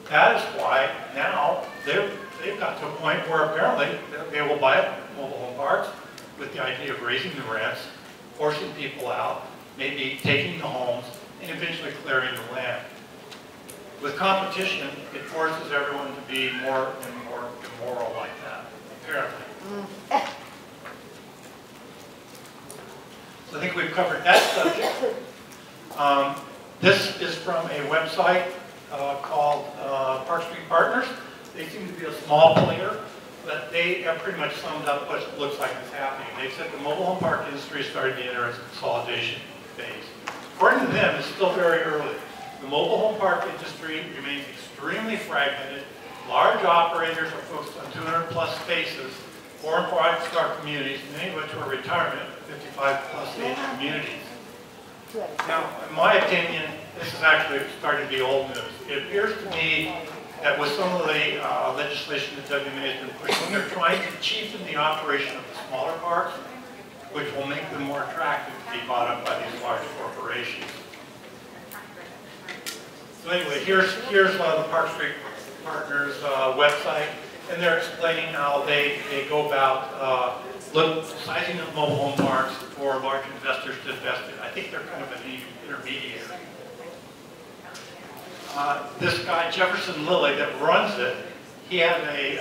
That is why now they've got to a point where apparently they will buy mobile home parks with the idea of raising the rents, forcing people out, maybe taking the homes, and eventually clearing the land. With competition, it forces everyone to be more and more immoral like that, apparently. So I think we've covered that subject. This is from a website called Park Street Partners. They seem to be a small player, but they have pretty much summed up what it looks like is happening. They said the mobile home park industry is starting to enter its consolidation phase. According to them, it's still very early. The mobile home park industry remains extremely fragmented. Large operators are focused on 200 plus spaces, 4 and 5 star communities, many of which are retirement, 55 plus age communities. Now, in my opinion, this is actually starting to be old news. It appears to me that with some of the legislation that WMA has been pushing, they're trying to cheapen the operation of the smaller parks, which will make them more attractive to be bought up by these large corporations. So anyway, here's the Park Street Partners website, and they're explaining how they go about sizing of mobile home parks for large investors to invest in. I think they're kind of an intermediary. This guy, Jefferson Lilly, that runs it, he had the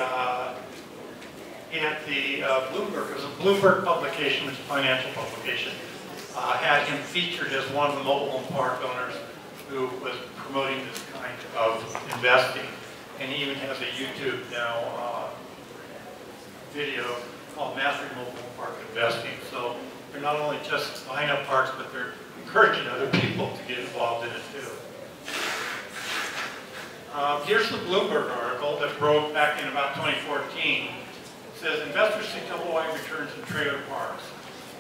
Bloomberg, it was a Bloomberg publication, which is a financial publication, had him featured as one of the mobile home park owners who was promoting this kind of investing. And he even has a YouTube now video called Mastering Mobile Home Park Investing. So they're not only just buying up parks, but they're encouraging other people to get involved in it too. Here's the Bloomberg article that broke back in about 2014. It says, investors see double-wide returns in trailer parks.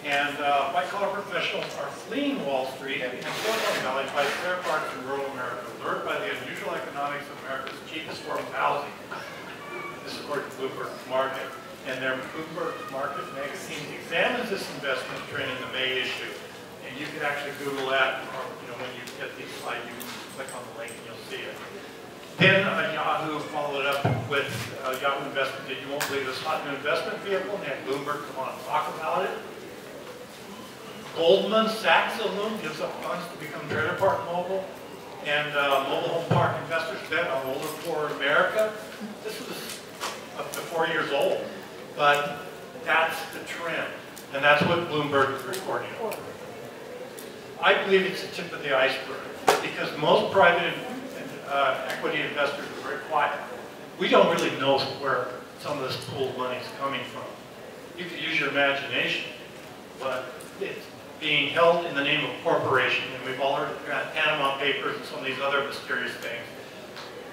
And white-collar professionals are fleeing Wall Street and Silicon Valley by trailer parks in rural America, lured by the unusual economics of America's cheapest form of housing. This is according to Bloomberg Market. And their Bloomberg Market magazine examines this investment trend in the May issue. And you can actually Google that, or when you get these slides, you can click on the link and you'll see it. Then Yahoo followed up with Yahoo Investment. You won't believe this hot new investment vehicle, and they had Bloomberg come on and talk about it. Goldman Sachs alone gives up funds to become trailer park mobile, and mobile home park investors bet on older, poorer America. This was up to 4 years old, but that's the trend, and that's what Bloomberg is reporting on. I believe it's the tip of the iceberg, because most private equity investors are very quiet. We don't really know where some of this pooled money is coming from. You could use your imagination, but it's being held in the name of corporation, and we've all heard of Panama Papers and some of these other mysterious things.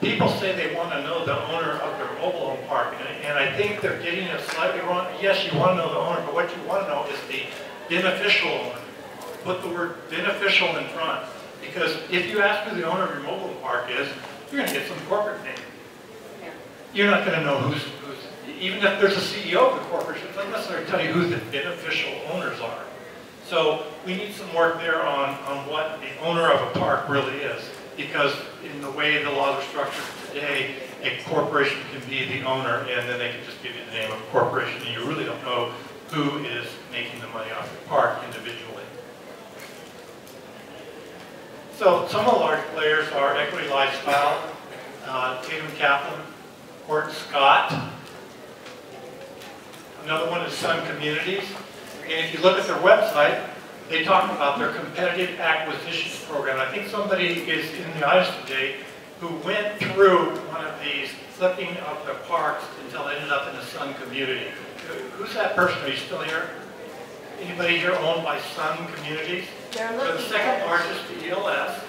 People say they want to know the owner of their mobile home park, and I think they're getting it slightly wrong. Yes, you want to know the owner, but what you want to know is the beneficial owner. Put the word beneficial in front, because if you ask who the owner of your mobile home park is, you're going to get some corporate name. You're not going to know who's even if there's a CEO of the corporation, it doesn't necessarily tell you who the beneficial owners are. So we need some work there on what the owner of a park really is, because in the way the laws are structured today, a corporation can be the owner, and then they can just give you the name of a corporation, and you really don't know who is making the money off the park individually. So some of the large players are Equity Lifestyle, Tatum Kaplan, Horton Scott. Another one is Sun Communities. And if you look at their website, they talk about their competitive acquisitions program. I think somebody is in the audience today who went through one of these flipping of the parks until it ended up in the Sun Community. Who's that person? Are you still here? Anybody here owned by Sun Communities? They're the second largest ELS.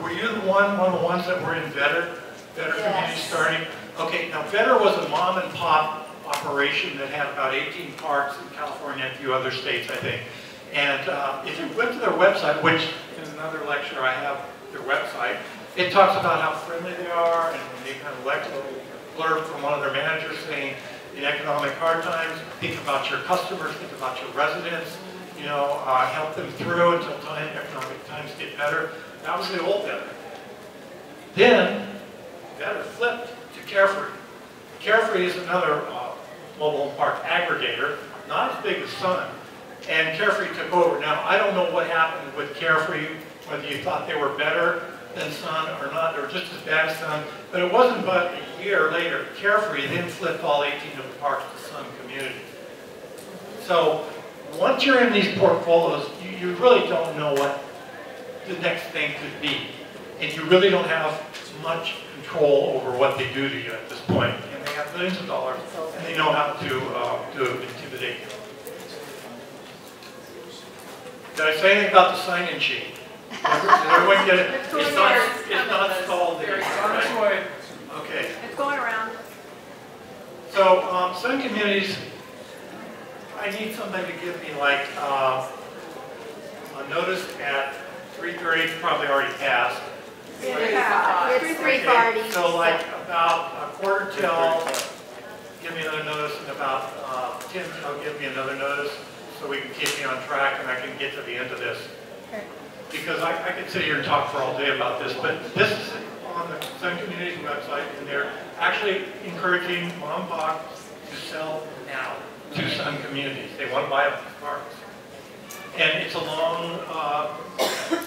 Were you one of the ones that were in Vetter Community starting? Okay, now Vetter was a mom and pop operation that had about 18 parks in California and a few other states, I think. And if you went to their website, which in another lecture I have their website, it talks about how friendly they are, and they kind of like a blurb from one of their managers saying, in economic hard times, think about your customers, think about your residents, help them through until economic times get better. That was the old Vetter. Then it flipped to Carefree. Carefree is another mobile home park aggregator, not as big as Sun, and Carefree took over. Now, I don't know what happened with Carefree, whether you thought they were better than Sun or not, or just as bad as Sun, but it wasn't but a year later, Carefree then flipped all 18 of the parks to Sun Community. So, once you're in these portfolios, you really don't know what the next thing could be. And you really don't have much control over what they do to you at this point. And they have millions of dollars, and they know how to intimidate you. Did I say anything about the sign-in sheet? Did everyone get it? It's not installed there. Right? Okay. It's going around. So, Sun Communities, I need somebody to give me like a notice at 3:30, probably already passed. It's 3:30. Okay, so like about a quarter till, give me another notice, and about 10 till, give me another notice, so we can keep me on track and I can get to the end of this. Okay. Because I could sit here and talk for all day about this, but this is on the Sun Communities website, and they're actually encouraging mom and pop to sell now to Sun Communities. They want to buy up the parks. And it's a long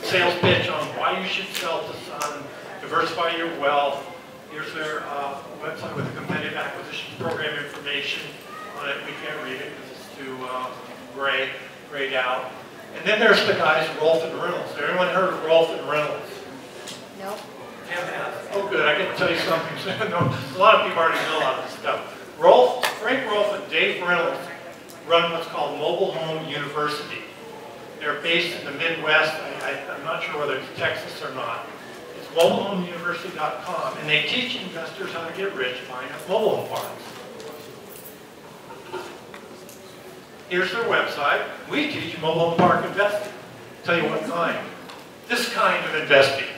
sales pitch on why you should sell to Sun, diversify your wealth. Here's their website with the competitive acquisition program information on it. We can't read it because it's too grayed out. And then there's the guys, Rolf and Reynolds. Has anyone heard of Rolf and Reynolds? Nope. Tim has. Oh, good. I get to tell you something. A lot of people already know a lot of this stuff. Frank Rolf and Dave Reynolds run what's called Mobile Home University. They're based in the Midwest. I'm not sure whether it's Texas or not. It's mobilehomeuniversity.com, and they teach investors how to get rich buying up mobile home parks. Here's their website. We teach mobile home park investing. Tell you what kind. This kind of investing.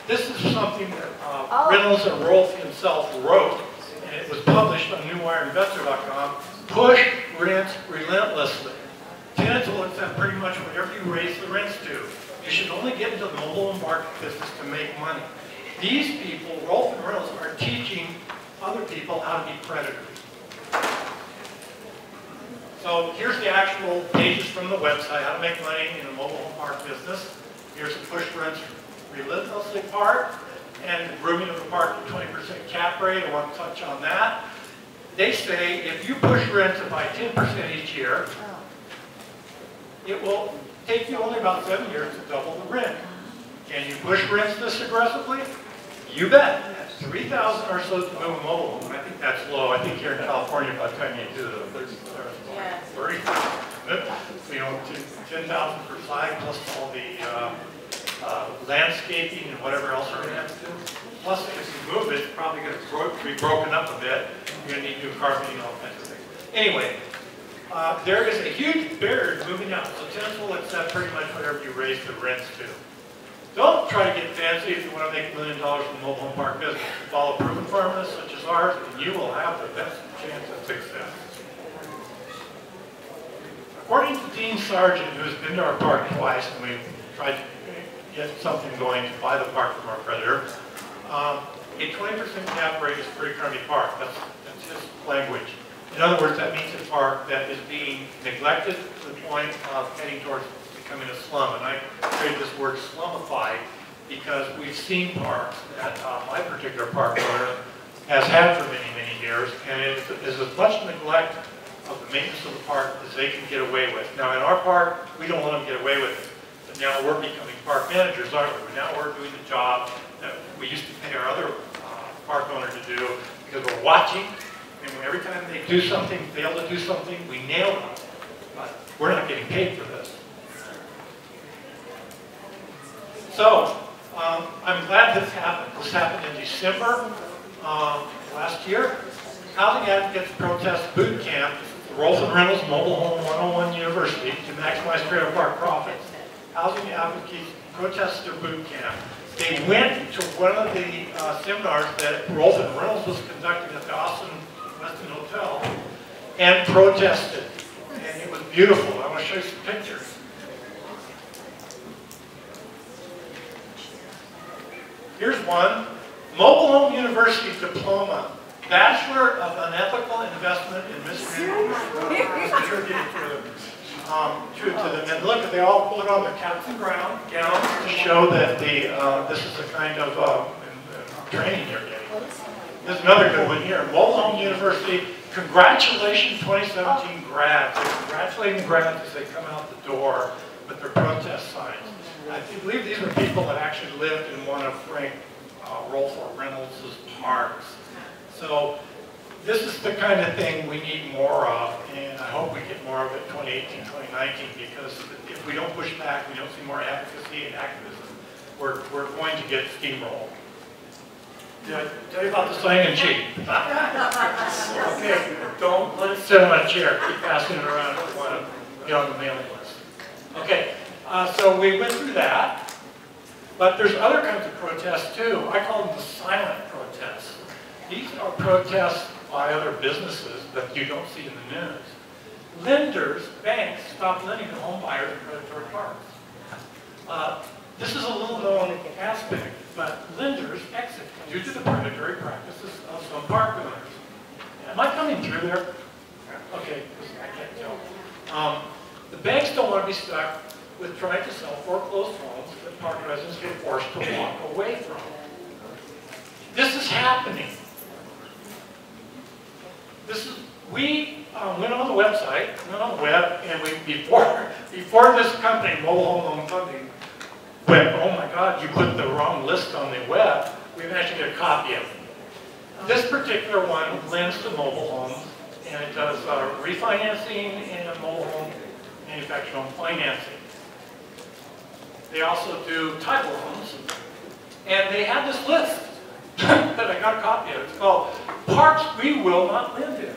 This is something that Reynolds and Rolf himself wrote, and it was published on newwireinvestor.com. Push rents relentlessly. Tenants will accept pretty much whatever you raise the rents to. You should only get into the mobile home park business to make money. These people, Rolf and Reynolds, are teaching other people how to be predators. So here's the actual pages from the website, how to make money in the mobile home park business. Here's the push rents relentlessly part, and the grooming of the park at 20% cap rate. I want to touch on that. They say if you push rents by 10% each year, it will take you only about 7 years to double the rent. Can you push rents this aggressively? You bet. 3,000 or so to move a mobile home. I think that's low. I think here in California, by the time you do the 30,000, you know, 10,000 per side, plus all the landscaping and whatever else you're going to have to do. Plus, if you move it, it's probably going to be broken up a bit. You're going to need new carpeting and all kinds of things. Anyway, there is a huge barrier to moving out, so tenants will accept pretty much whatever you raise the rents to. Don't try to get fancy if you want to make $1 million in the mobile home park business. Follow proven formulas such as ours, and you will have the best chance of success. According to Dean Sargent, who has been to our park twice, and we've tried to get something going to buy the park from our creditor, a 20% cap rate is a pretty crummy park. That's his language. In other words, that means a park that is being neglected to the point of heading towards becoming a slum. And I created this word slumified because we've seen parks that my particular park owner has had for many, many years, and it is as much neglect of the maintenance of the park as they can get away with. Now, in our park, we don't let them get away with it. But now we're becoming park managers, aren't we? Now we're doing the job that we used to pay our other park owner to do because we're watching, and every time they do something, fail to do something, we nail them. But we're not getting paid for this. So, I'm glad this happened. This happened in December last year. Housing Advocates Protest Boot Camp, the Rolf and Reynolds Mobile Home 101 University to maximize trailer park profits. Housing Advocates Protester Boot Camp. They went to one of the seminars that Rolf and Reynolds was conducting at the Austin Westin Hotel and protested. And it was beautiful. I want to show you some pictures. Here's one Mobile Home University diploma, Bachelor of Unethical Investment in Mismanagement. To them. And look, they all put on their caps and gowns to show that this is the kind of training you're getting. There's another good one here. Mobile Home University, congratulations 2017 grads. They're congratulating grads as they come out the door with their protest signs. I believe these are people that actually lived in one of Frank Rolford Reynolds' parks. So this is the kind of thing we need more of, and I hope we get more of it 2018, 2019, because if we don't push back, we don't see more advocacy and activism, we're going to get steamrolled. Did I tell you about the sign and cheat? Okay, don't let it sit on a chair. Keep passing it around if you want to get on the mailing list. Okay, so we went through that, but there's other kinds of protests too. I call them the silent protests. These are protests by other businesses that you don't see in the news. Lenders, banks, stop lending to home buyers in predatory parks. This is a little known aspect, but lenders exit due to the predatory practices of some park owners. Am I coming through there? Okay, I can't tell. The banks don't want to be stuck with trying to sell foreclosed homes that park residents get forced to walk away from. This is happening. We went on the website, went on the web, and before this company, Mobile Home Loan Funding, went, oh my God, you put the wrong list on the web, we managed to get a copy of it. This particular one lends to mobile homes, and it does refinancing and mobile home manufactured home financing. They also do title loans, and they have this list that I got a copy of. It's called Parks We Will Not Lend In.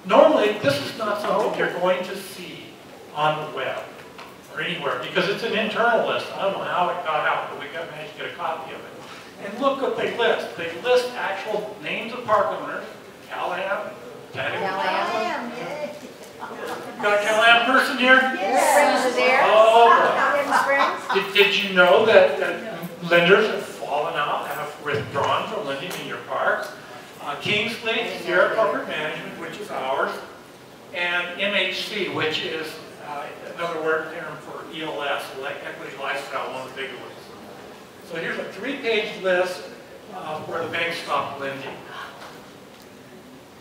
Normally, this is not something you're going to see on the web or anywhere because it's an internal list. I don't know how it got out, but we managed to get a copy of it. And look what they list. They list actual names of park owners, Cal-Am, Cal-Am. Got a Cal-Am person here? Yes. There. Oh, did you know that lenders have fallen out, have withdrawn from lending in your parks? Kingsley, Sierra Corporate Management, which is ours, and MHC, which is another word term for ELS, Equity Lifestyle, one of the bigger ones. So here's a 3-page list where the banks stopped lending.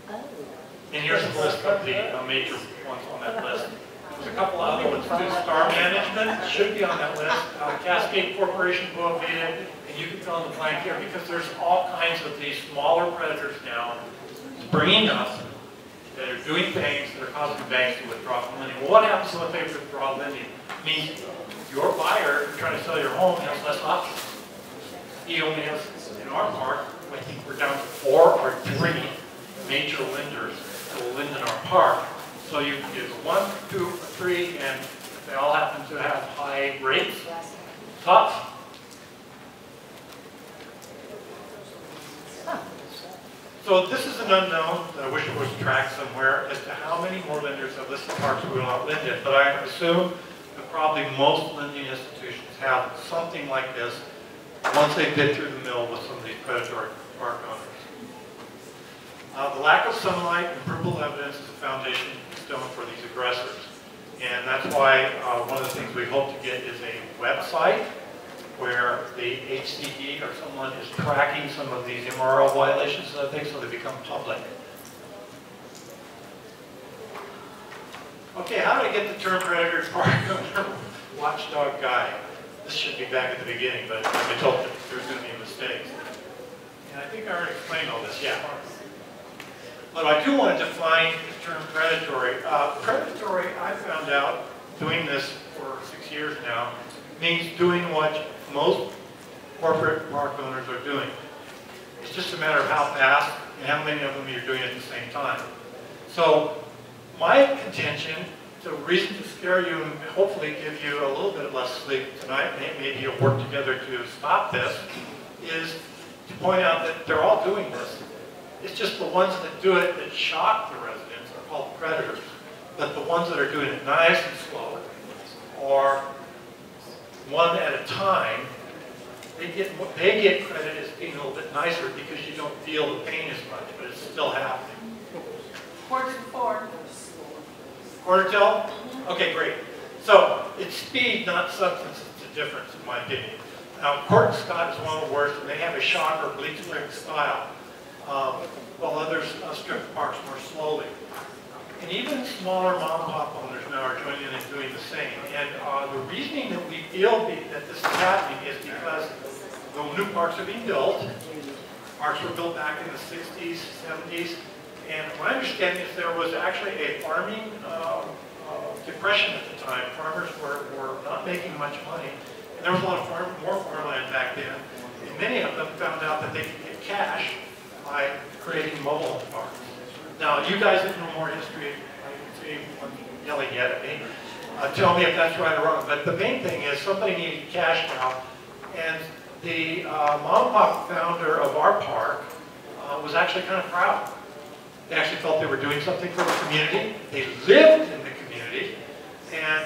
And here's a list of the major ones on that list. There's a couple other ones too. Star Management should be on that list. Cascade Corporation, Boa Vida, and you can fill in the blank here because there's all kinds of these smaller predators now springing up that are doing things that are causing banks to withdraw from lending. Well, what happens when they withdraw lending? It means your buyer who's trying to sell your home has less options. He only has, in our park, I think we're down to 4 or 3 major lenders that will lend in our park. So you can use 1, 2, or 3, and they all happen to have high rates. Tough. So this is an unknown that I wish it was tracked somewhere as to how many more lenders have listed parks we will not lend in. But I assume that probably most lending institutions have something like this once they've been through the mill with some of these predatory park owners. The lack of sunlight and provable evidence is a foundation stone for these aggressors. And that's why one of the things we hope to get is a website where the HCD or someone is tracking some of these MRL violations and other things so they become public. Okay, how did I get the term predator park owner watchdog guy? This should be back at the beginning, but I told you there's going to be mistakes. And I think I already explained all this, yeah. But I do want to define the term predatory. Predatory, I found out, doing this for 6 years now, means doing what most corporate park owners are doing. It's just a matter of how fast and how many of them you're doing at the same time. So my contention, the reason to scare you and hopefully give you a little bit less sleep tonight, maybe you'll work together to stop this, is to point out that they're all doing this. It's just the ones that do it that shock the residents are called predators. But the ones that are doing it nice and slow, or one at a time, they get credit as being a little bit nicer because you don't feel the pain as much, but it's still happening. Quarter to four. Quarter till? Okay, great. So it's speed, not substance, that's the difference in my opinion. Now, Court and Scott is one of the worst, and they have a shocker bleach brick style, while others strip the parks more slowly. And even smaller mom and pop owners now are joining in and doing the same. And the reasoning that we feel that this is happening is because the new parks are being built. Parks were built back in the 60s, 70s. And my understanding is there was actually a farming depression at the time. Farmers were not making much money. And there was a lot of more farmland back then. And many of them found out that they could get cash by creating mobile home parks. Now, you guys that know more history, I can see one yelling yet at me. Tell me if that's right or wrong. But the main thing is somebody needed cash now. And the mom and pop founder of our park was actually kind of proud. They actually felt they were doing something for the community. They lived in the community. And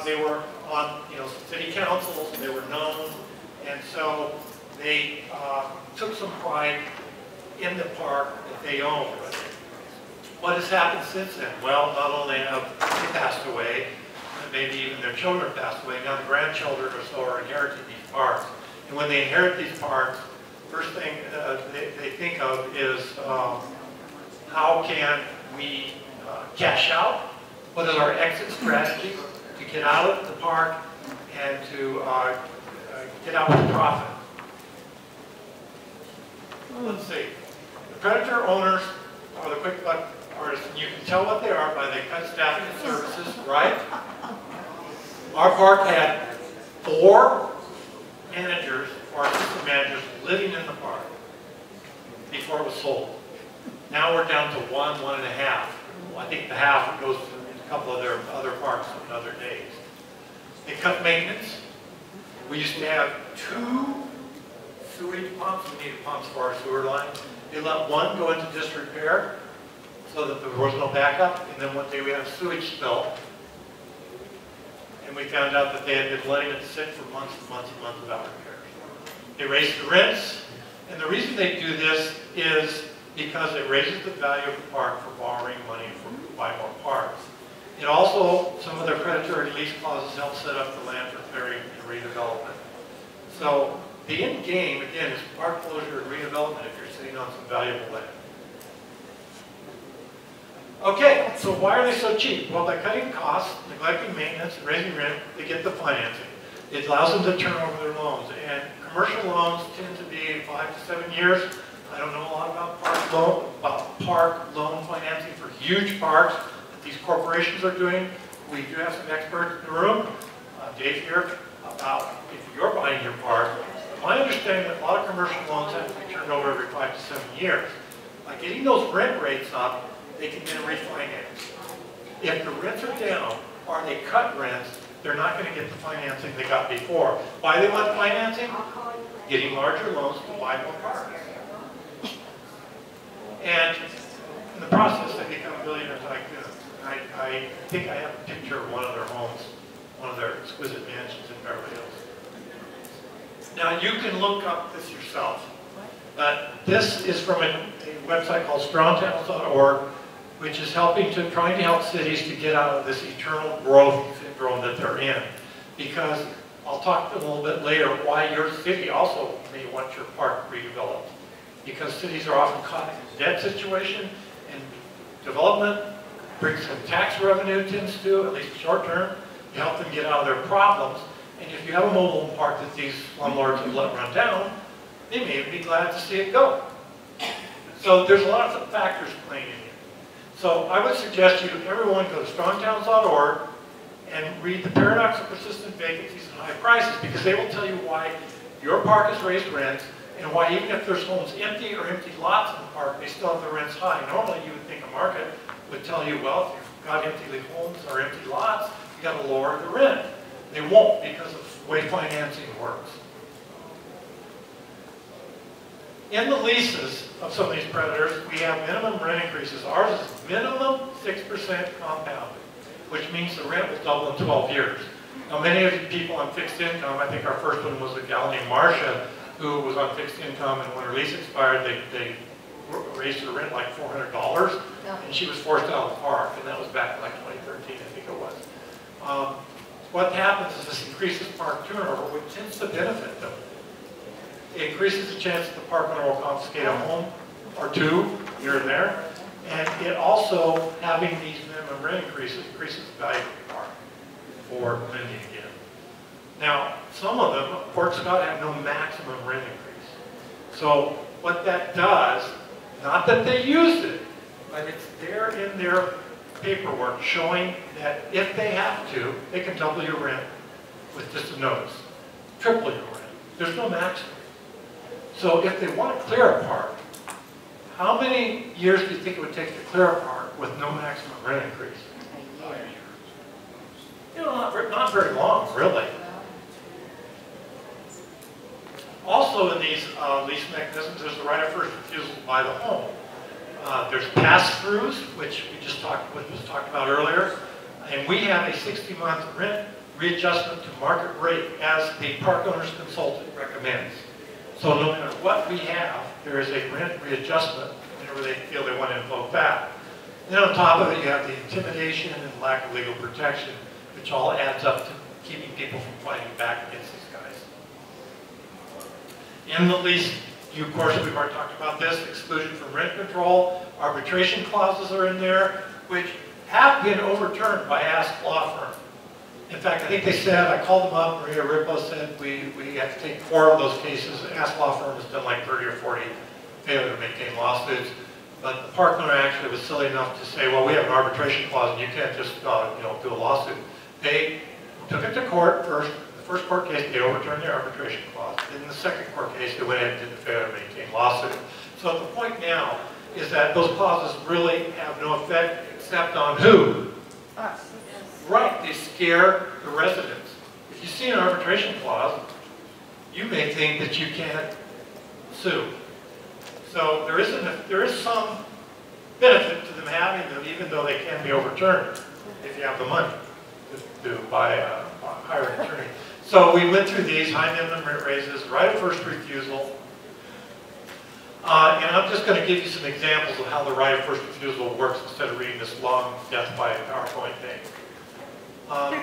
they were on city councils. They were known. And so they took some pride in the park that they owned. What has happened since then? Well, not only have they passed away, but maybe even their children passed away. Now the grandchildren or so are inheriting these parks. And when they inherit these parks, first thing they think of is how can we cash out? What is our exit strategy to get out of the park and to get out with a profit? Let's see. The predator owners are the quick buck artists, and you can tell what they are by they cut staffing and services, right? Our park had 4 managers or assistant managers living in the park before it was sold. Now we're down to 1, 1.5. Well, I think the half goes to a couple of their other parks on other days. They cut maintenance. We used to have 2 sewage pumps. We needed pumps for our sewer line. They let 1 go into disrepair so that there was no backup. And then one day we had a sewage spill. And we found out that they had been letting it sit for months and months and months without repairs. They raised the rents. And the reason they do this is because it raises the value of the park for borrowing money to buy more parks. It also, some of their predatory lease clauses help set up the land for clearing and redevelopment. So the end game, again, is park closure and redevelopment if you're sitting on some valuable land. Okay, so why are they so cheap? Well, by cutting costs, neglecting maintenance, and raising rent, they get the financing. It allows them to turn over their loans. And commercial loans tend to be 5 to 7 years. I don't know a lot about park loan financing for huge parks that these corporations are doing. We do have some experts in the room. Dave here, about if you're buying your park. My understanding that a lot of commercial loans have to be turned over every 5 to 7 years. By getting those rent rates up, they can then refinance. If the rents are down or they cut rents, they're not going to get the financing they got before. Why they want financing? Getting larger loans to buy more parks. And in the process, they become billionaires tycoons. I think I have a picture of one of their homes, one of their exquisite mansions in Beverly Hills. Now, you can look up this yourself. But this is from a website called strongtowns.org, which is trying to help cities to get out of this eternal growth syndrome that they're in. Because I'll talk a little bit later why your city also may want your park redeveloped. Because cities are often caught in a debt situation, and development brings some tax revenue, tends to, at least short term, to help them get out of their problems. And if you have a mobile home park that these slumlords have let run down, they may be glad to see it go. So there's lots of factors playing in here. So I would suggest everyone go to strongtowns.org and read The Paradox of Persistent Vacancies and High Prices, because they will tell you why your park has raised rents, and why even if there's homes empty or empty lots in the park, they still have the rents high. Normally you would think a market would tell you, well, if you've got empty homes or empty lots, you got to lower the rent. They won't, because of the way financing works. In the leases of some of these predators, we have minimum rent increases. Ours is minimum 6% compounded, which means the rent will double in 12 years. Now, many of you people on fixed income, I think our first one was a gal named Marcia, who was on fixed income, and when her lease expired, they raised her rent like $400, and she was forced out of the park, and that was back in like 2013, I think it was. What happens is this increases park turnover, which tends to benefit them. It increases the chance that the park owner will confiscate a home or two here and there, and it also, having these minimum rent increases, increases the value of the park for lending again. Now, some of them, Port Scott, have no maximum rent increase. So what that does, not that they used it, but it's there in their paperwork showing that if they have to, they can double your rent with just a notice. Triple your rent. There's no maximum. So if they want to clear a park, how many years do you think it would take to clear a park with no maximum rent increase? A year. You know, not very long, really. Also in these lease mechanisms, there's the right of first refusal to buy the home. There's pass-throughs, which was talked about earlier, and we have a 60-month rent readjustment to market rate as the park owner's consultant recommends. So no matter what we have, there is a rent readjustment whenever they feel they want to invoke that. And then on top of it, you have the intimidation and lack of legal protection, which all adds up to keeping people from fighting back against these guys. In the lease, of course, we've already talked about this, exclusion from rent control, arbitration clauses are in there, which have been overturned by Ask Law Firm. In fact, I think they said, I called them up, Maria Ripo said we have to take 4 of those cases. Ask Law Firm has done like 30 or 40 failure to maintain lawsuits. But the park owner actually was silly enough to say, well, we have an arbitration clause and you can't just do a lawsuit. They took it to court first. The first court case, they overturned their arbitration clause. In the second court case, they went ahead and did the failure to maintain lawsuit. So the point now is that those clauses really have no effect except on who? Us. Right, they scare the residents. If you see an arbitration clause, you may think that you can't sue. So there is some benefit to them having them, even though they can be overturned if you have the money to hire an attorney. So we went through these high minimum rent raises, right of first refusal, and I'm just going to give you some examples of how the right of first refusal works instead of reading this long death by PowerPoint thing.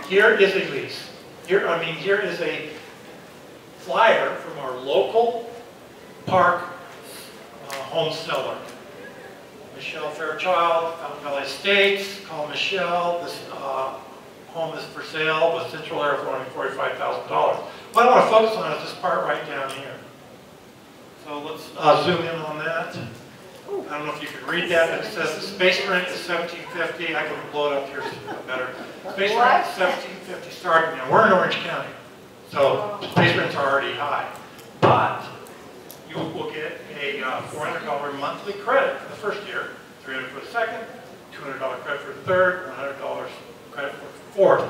Here is a lease. Here is a flyer from our local park home seller. Michelle Fairchild, Fountain Valley Estates. Call Michelle. This home is for sale with central air for only $45,000. What I want to focus on is this part right down here. So let's zoom in on that. I don't know if you can read that, but it says the space rent is $1,750. I can blow it up here so you know better. Space rent is $1,750 starting. Now we're in Orange County, so space rents are already high. But you will get a $400 monthly credit for the first year, $300 for the second, $200 credit for the third, $100 credit for the fourth.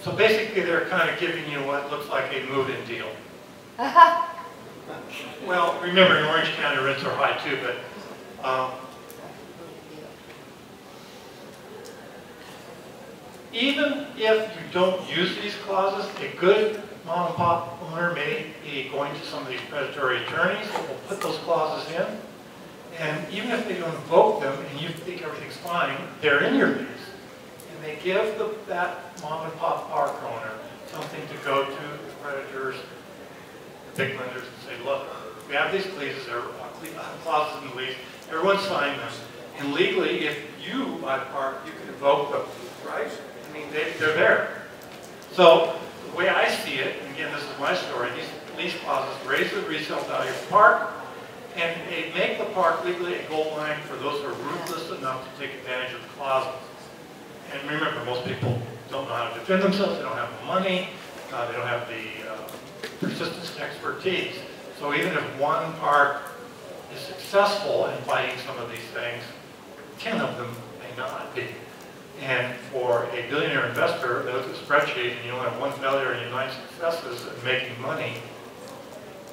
So basically, they're kind of giving you what looks like a move-in deal. Well, remember, in Orange County, rents are high too, but even if you don't use these clauses, a good mom and pop owner may be going to some of these predatory attorneys that will put those clauses in. And even if they don't invoke them and you think everything's fine, they're in your lease. And they give that mom and pop park owner something to go to the creditors, the big lenders, and say, look, we have these leases, there are clauses in the lease, everyone signed them. And legally, if you buy the park, you can invoke them, right? I mean, they're there. So the way I see it, and again, this is my story, these lease clauses raise the resale value of the park, and they make the park legally a gold mine for those who are ruthless enough to take advantage of the clauses. And remember, most people don't know how to defend themselves, they don't have the money, they don't have the persistence and expertise. So even if one park is successful in fighting some of these things, 10 of them may not be. And for a billionaire investor, they look at a spreadsheet and you only have one failure and 9 successes in making money,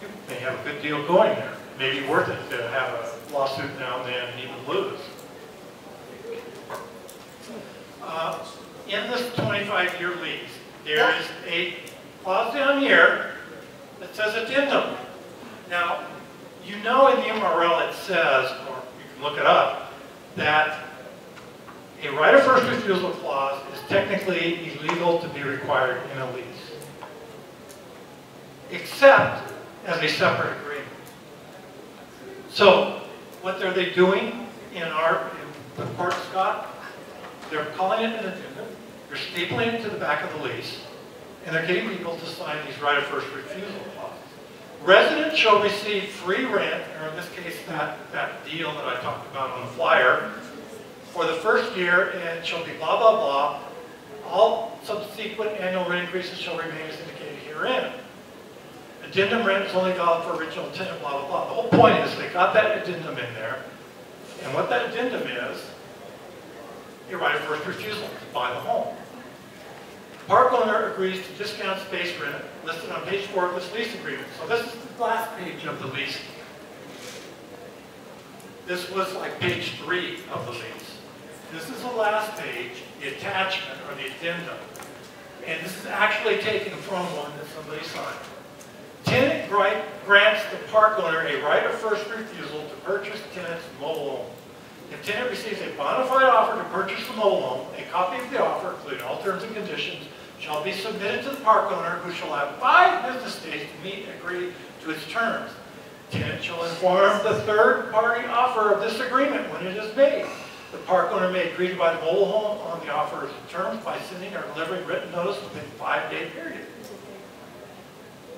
you may have a good deal going there. It may be worth it to have a lawsuit now and then and even lose. In this 25-year lease, there is a clause down here that says addendum. Now, you know in the MRL it says, or you can look it up, that a right of first refusal clause is technically illegal to be required in a lease, except as a separate agreement. So, what are they doing in the Port Scott? They're calling it an addendum, they're stapling it to the back of the lease, and they're getting people to sign these right of first refusal clauses. Residents shall receive free rent, or in this case, that deal that I talked about on the flyer, for the first year, and shall be blah, blah, blah. All subsequent annual rent increases shall remain as indicated herein. Addendum rent is only valid for original tenant, blah, blah, blah. The whole point is they got that addendum in there, and what that addendum is, a right of first refusal to buy the home. Park owner agrees to discount space rent listed on page 4 of this lease agreement. So this is the last page of the lease. This was like page 3 of the lease. This is the last page, the attachment or the addendum. And this is actually taken from one that somebody signed. Tenant grants the park owner a right of first refusal to purchase tenant's mobile home. If tenant receives a bona fide offer to purchase the mobile home, a copy of the offer, including all terms and conditions, shall be submitted to the park owner, who shall have 5 business days to meet and agree to its terms. Tenant shall inform the third-party offer of this agreement when it is made. The park owner may agree to buy the mobile home on the offer's terms by sending or delivering written notice within a 5-day period.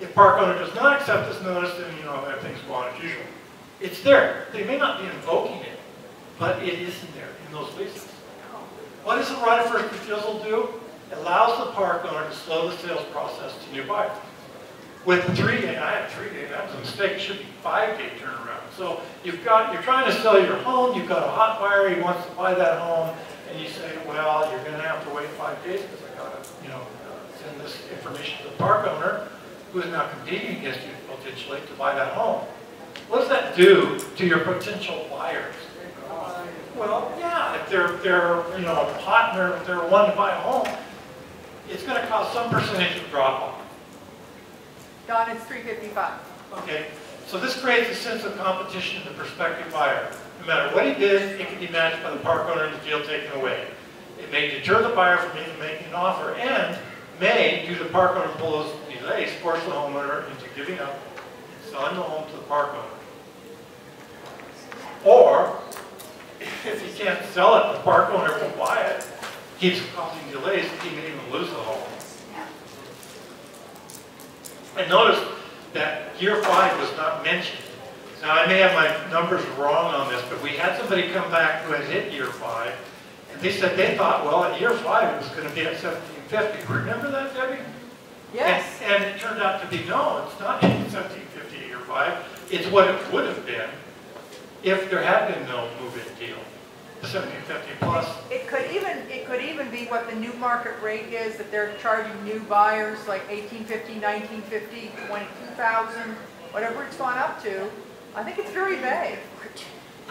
If park owner does not accept this notice, then things go on as usual. It's there. They may not be invoking it, but it is in there in those leases. What does the right of first refusal do? It allows the park owner to slow the sales process to new buyers. With 3-day, I had 3-day, that was a mistake. It should be 5-day turnaround. So you're trying to sell your home, you've got a hot buyer, he wants to buy that home, and you say, well, you're going to have to wait 5 days because I got to, send this information to the park owner, who is now competing against you potentially to buy that home. What does that do to your potential buyers? Well, yeah, if they're hot and they're wanting to buy a home, it's going to cause some percentage of drop off. Don, it's $355. Okay, so this creates a sense of competition in the prospective buyer. No matter what he did, it can be matched by the park owner and the deal taken away. It may deter the buyer from even making an offer, and may, due to park owner imposed delays, force the homeowner into giving up and selling the home to the park owner. Or, if he can't sell it, the park owner will buy it, keeps causing delays, he may even lose the home. And notice that year 5 was not mentioned. Now, I may have my numbers wrong on this, but we had somebody come back who had hit year 5, and they said they thought, well, at year 5 it was going to be at 1750. Remember that, Debbie? Yes. And it turned out to be, no, it's not 1750 at year 5. It's what it would have been if there had been no move-in deal. 1750 plus. It could even be what the new market rate is that they're charging new buyers, like 1850, 1950, 22,000, whatever it's gone up to. I think it's very vague.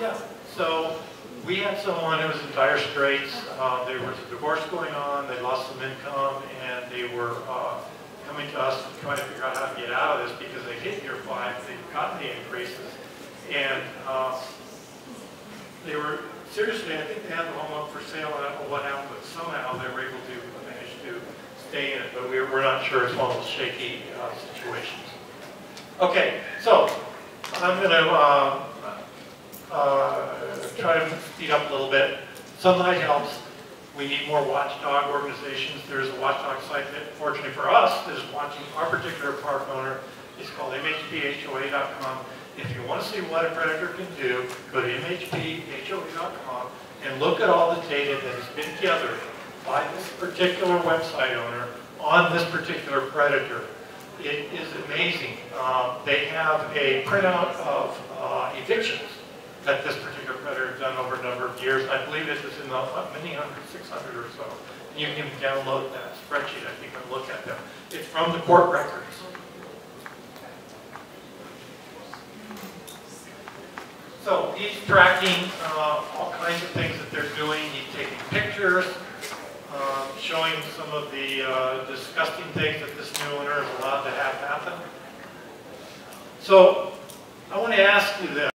Yeah. So we had someone who was in dire straits. There was a divorce going on. They lost some income, and they were coming to us trying to figure out how to get out of this because they hit year 5. They've gotten the increases, and they were. Seriously, I think they had the home up for sale. I don't know what happened, but somehow they were able to manage to stay in it. But we're not sure. It's one of those shaky situations. Okay, so I'm going to try to speed up a little bit. Sunlight helps. We need more watchdog organizations. There's a watchdog site that, fortunately for us, that is watching our particular park owner. It's called mhphoa.com. If you want to see what a predator can do, go to mhphoa.com and look at all the data that has been gathered by this particular website owner on this particular predator. It is amazing. They have a printout of evictions that this particular predator has done over a number of years. I believe it is in the many hundred, 600 or so. You can download that spreadsheet, I think, and look at them. It's from the court records. So he's tracking all kinds of things that they're doing. He's taking pictures, showing some of the disgusting things that this new owner is allowed to have happen. So I want to ask you this.